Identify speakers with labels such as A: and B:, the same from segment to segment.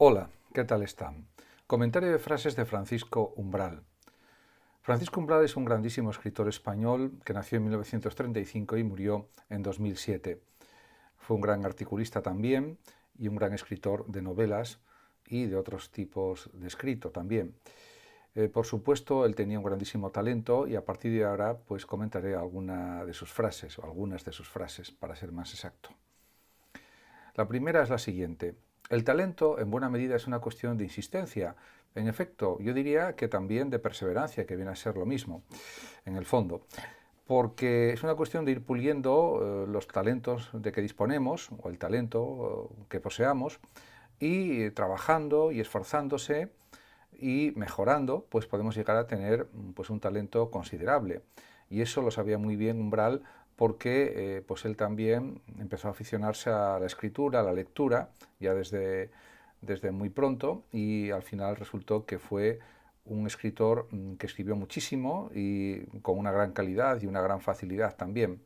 A: Hola, ¿qué tal están? Comentario de frases de Francisco Umbral. Francisco Umbral es un grandísimo escritor español que nació en 1935 y murió en 2007. Fue un gran articulista también y un gran escritor de novelas y de otros tipos de escrito también. Por supuesto, él tenía un grandísimo talento y a partir de ahora pues comentaré alguna de sus frases, o algunas de sus frases, para ser más exacto. La primera es la siguiente. El talento, en buena medida, es una cuestión de insistencia. En efecto, yo diría que también de perseverancia, que viene a ser lo mismo, en el fondo. Porque es una cuestión de ir puliendo los talentos de que disponemos, o el talento que poseamos, y trabajando y esforzándose y mejorando, pues podemos llegar a tener pues un talento considerable. Y eso lo sabía muy bien Umbral porque pues él también empezó a aficionarse a la escritura, a la lectura, ya desde muy pronto, y al final resultó que fue un escritor que escribió muchísimo y con una gran calidad y una gran facilidad también.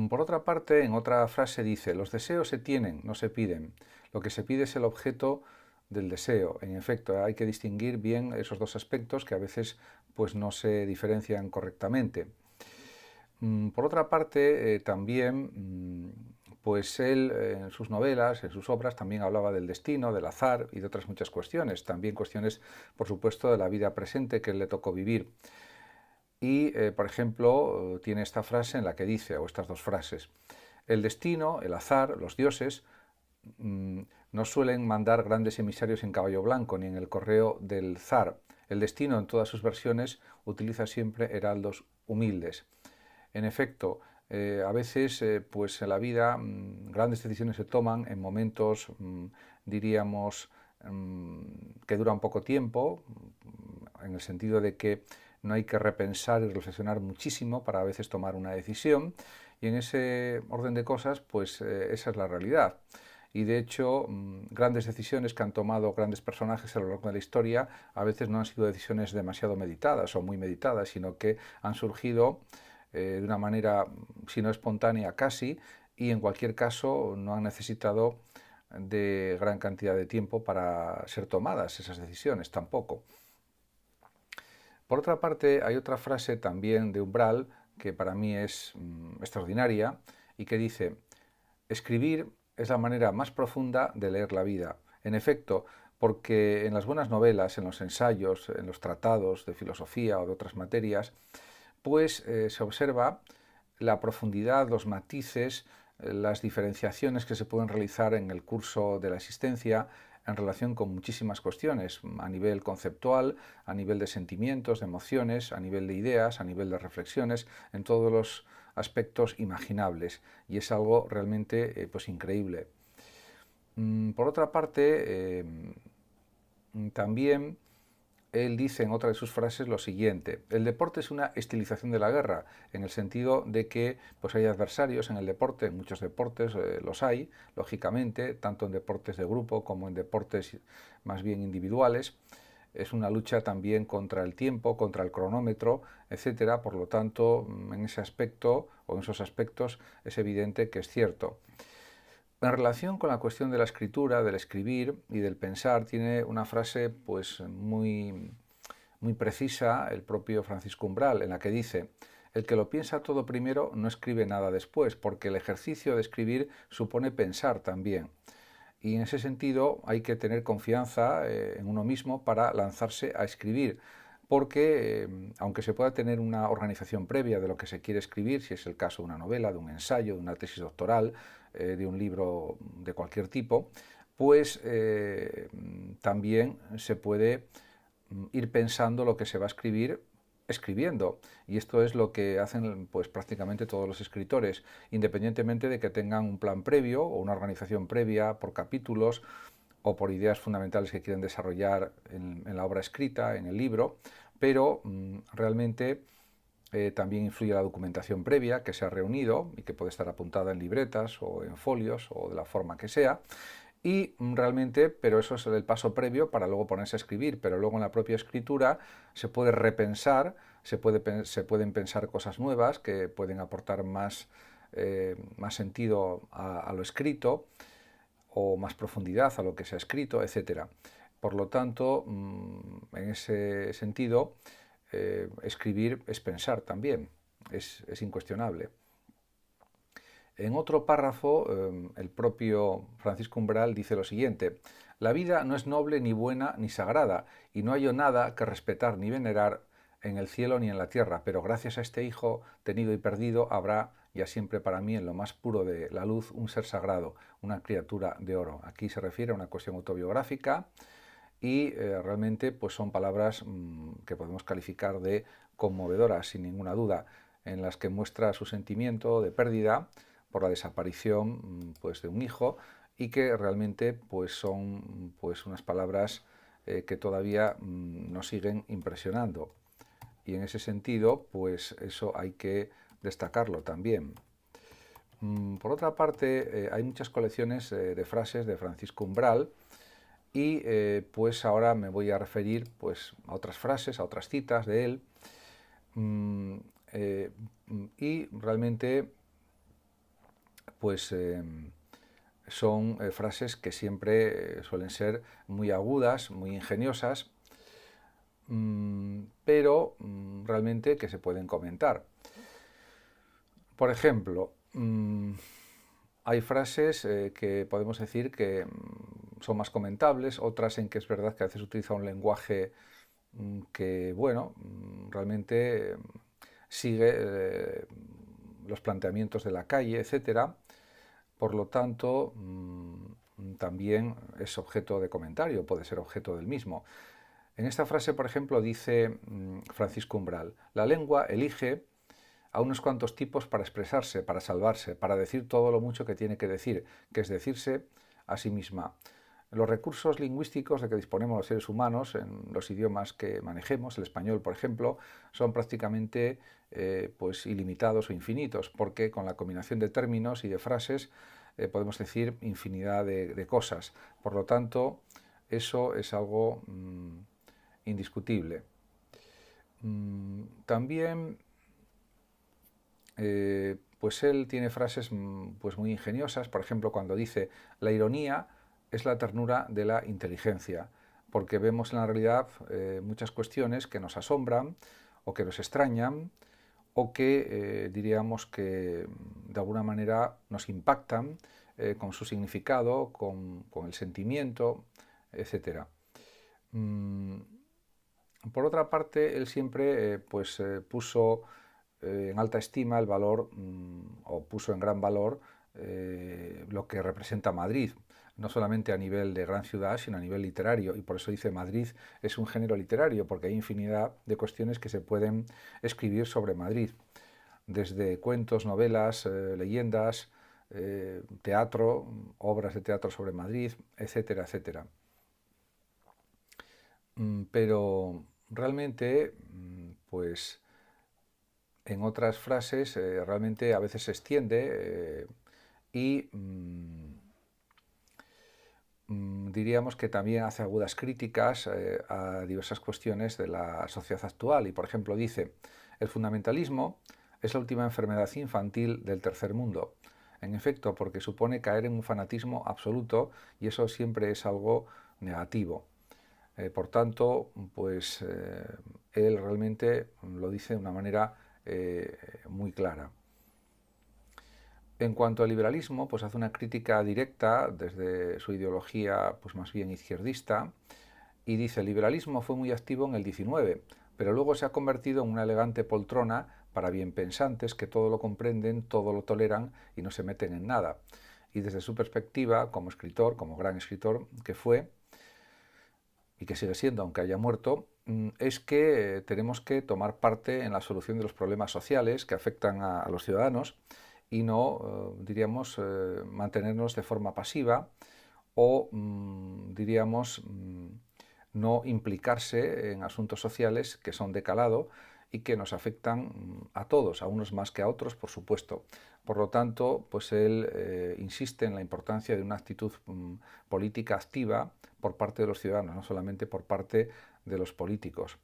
A: Por otra parte, en otra frase dice, los deseos se tienen, no se piden. Lo que se pide es el objeto del deseo. En efecto, hay que distinguir bien esos dos aspectos que a veces pues, no se diferencian correctamente. Por otra parte, también, pues él en sus novelas, en sus obras, también hablaba del destino, del azar y de otras muchas cuestiones. También cuestiones, por supuesto, de la vida presente que le tocó vivir. Y, por ejemplo, tiene esta frase en la que dice, o estas dos frases, el destino, el azar, los dioses, no suelen mandar grandes emisarios en caballo blanco ni en el correo del zar. El destino, en todas sus versiones, utiliza siempre heraldos humildes. En efecto, a veces pues en la vida grandes decisiones se toman en momentos, diríamos, que duran poco tiempo, en el sentido de que no hay que repensar y reflexionar muchísimo para a veces tomar una decisión, y en ese orden de cosas, pues esa es la realidad. Y de hecho, grandes decisiones que han tomado grandes personajes a lo largo de la historia a veces no han sido decisiones demasiado meditadas o muy meditadas, sino que han surgido de una manera, si no espontánea, casi, y en cualquier caso no han necesitado de gran cantidad de tiempo para ser tomadas esas decisiones, tampoco. Por otra parte, hay otra frase también de Umbral que para mí es extraordinaria y que dice, escribir es la manera más profunda de leer la vida. En efecto, porque en las buenas novelas, en los ensayos, en los tratados de filosofía o de otras materias, pues se observa la profundidad, los matices, las diferenciaciones que se pueden realizar en el curso de la existencia en relación con muchísimas cuestiones, a nivel conceptual, a nivel de sentimientos, de emociones, a nivel de ideas, a nivel de reflexiones, en todos los aspectos imaginables. Y es algo realmente pues increíble. Por otra parte, también él dice en otra de sus frases lo siguiente, el deporte es una estilización de la guerra, en el sentido de que pues hay adversarios en el deporte, en muchos deportes los hay, lógicamente, tanto en deportes de grupo como en deportes más bien individuales. Es una lucha también contra el tiempo, contra el cronómetro, etcétera. Por lo tanto, en ese aspecto o en esos aspectos es evidente que es cierto. En relación con la cuestión de la escritura, del escribir y del pensar, tiene una frase pues muy precisa el propio Francisco Umbral, en la que dice, el que lo piensa todo primero no escribe nada después, porque el ejercicio de escribir supone pensar también. Y en ese sentido hay que tener confianza en uno mismo para lanzarse a escribir, porque aunque se pueda tener una organización previa de lo que se quiere escribir, si es el caso de una novela, de un ensayo, de una tesis doctoral, de un libro de cualquier tipo, pues también se puede ir pensando lo que se va a escribir escribiendo, y esto es lo que hacen pues prácticamente todos los escritores, independientemente de que tengan un plan previo o una organización previa por capítulos o por ideas fundamentales que quieren desarrollar en la obra escrita, en el libro, pero realmente también influye la documentación previa que se ha reunido y que puede estar apuntada en libretas o en folios o de la forma que sea. Y realmente, pero eso es el paso previo para luego ponerse a escribir, pero luego en la propia escritura se puede repensar, se pueden pensar cosas nuevas que pueden aportar más sentido a lo escrito, o más profundidad a lo que se ha escrito, etc. Por lo tanto, en ese sentido, escribir es pensar también, es incuestionable. En otro párrafo, el propio Francisco Umbral dice lo siguiente: la vida no es noble, ni buena, ni sagrada, y no hallo nada que respetar ni venerar en el cielo ni en la tierra, pero gracias a este Hijo, tenido y perdido, habrá ya siempre para mí, en lo más puro de la luz, un ser sagrado, una criatura de oro. Aquí se refiere a una cuestión autobiográfica y realmente pues son palabras que podemos calificar de conmovedoras, sin ninguna duda, en las que muestra su sentimiento de pérdida por la desaparición pues, de un hijo, y que realmente pues, son pues, unas palabras que todavía nos siguen impresionando. Y en ese sentido, pues eso hay que destacarlo también. Por otra parte, hay muchas colecciones de frases de Francisco Umbral, y pues ahora me voy a referir pues, a otras frases, a otras citas de él, y realmente pues son frases que siempre suelen ser muy agudas, muy ingeniosas, pero realmente que se pueden comentar. Por ejemplo, hay frases que podemos decir que son más comentables, otras en que es verdad que a veces utiliza un lenguaje que, bueno, realmente sigue los planteamientos de la calle, etcétera. Por lo tanto, también es objeto de comentario, puede ser objeto del mismo. En esta frase, por ejemplo, dice Francisco Umbral: la lengua elige a unos cuantos tipos para expresarse, para salvarse, para decir todo lo mucho que tiene que decir, que es decirse a sí misma. Los recursos lingüísticos de que disponemos los seres humanos en los idiomas que manejemos, el español por ejemplo, son prácticamente pues ilimitados o infinitos, porque con la combinación de términos y de frases podemos decir infinidad de cosas. Por lo tanto, eso es algo indiscutible. También pues él tiene frases pues muy ingeniosas, por ejemplo cuando dice: la ironía es la ternura de la inteligencia, porque vemos en la realidad muchas cuestiones que nos asombran o que nos extrañan o que diríamos que de alguna manera nos impactan con su significado, con el sentimiento, etc. Por otra parte, él siempre pues, puso en alta estima el valor, o puso en gran valor, lo que representa Madrid, no solamente a nivel de gran ciudad, sino a nivel literario, y por eso dice: Madrid es un género literario, porque hay infinidad de cuestiones que se pueden escribir sobre Madrid, desde cuentos, novelas, leyendas, teatro, obras de teatro sobre Madrid, etcétera, etcétera. Pero realmente, pues en otras frases realmente a veces se extiende y diríamos que también hace agudas críticas a diversas cuestiones de la sociedad actual. Y por ejemplo dice: el fundamentalismo es la última enfermedad infantil del tercer mundo. En efecto, porque supone caer en un fanatismo absoluto, y eso siempre es algo negativo. Por tanto, pues él realmente lo dice de una manera muy clara. En cuanto al liberalismo, pues hace una crítica directa desde su ideología pues más bien izquierdista, y dice: el liberalismo fue muy activo en el XIX, pero luego se ha convertido en una elegante poltrona para bienpensantes que todo lo comprenden, todo lo toleran y no se meten en nada. Y desde su perspectiva, como escritor, como gran escritor que fue, y que sigue siendo, aunque haya muerto, es que tenemos que tomar parte en la solución de los problemas sociales que afectan a los ciudadanos, y no, diríamos, mantenernos de forma pasiva o, diríamos, no implicarse en asuntos sociales que son de calado y que nos afectan a todos, a unos más que a otros, por supuesto. Por lo tanto, pues él insiste en la importancia de una actitud política activa por parte de los ciudadanos, no solamente por parte de los políticos.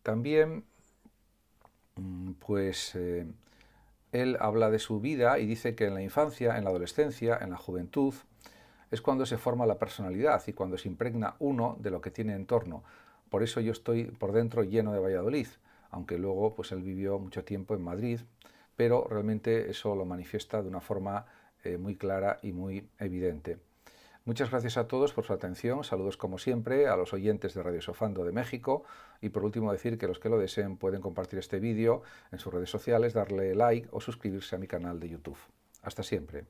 A: También, pues él habla de su vida y dice que en la infancia, en la adolescencia, en la juventud, es cuando se forma la personalidad y cuando se impregna uno de lo que tiene en torno. Por eso yo estoy por dentro lleno de Valladolid, aunque luego pues él vivió mucho tiempo en Madrid, pero realmente eso lo manifiesta de una forma muy clara y muy evidente. Muchas gracias a todos por su atención, saludos como siempre a los oyentes de Radio Sofando de México y por último decir que los que lo deseen pueden compartir este vídeo en sus redes sociales, darle like o suscribirse a mi canal de YouTube. Hasta siempre.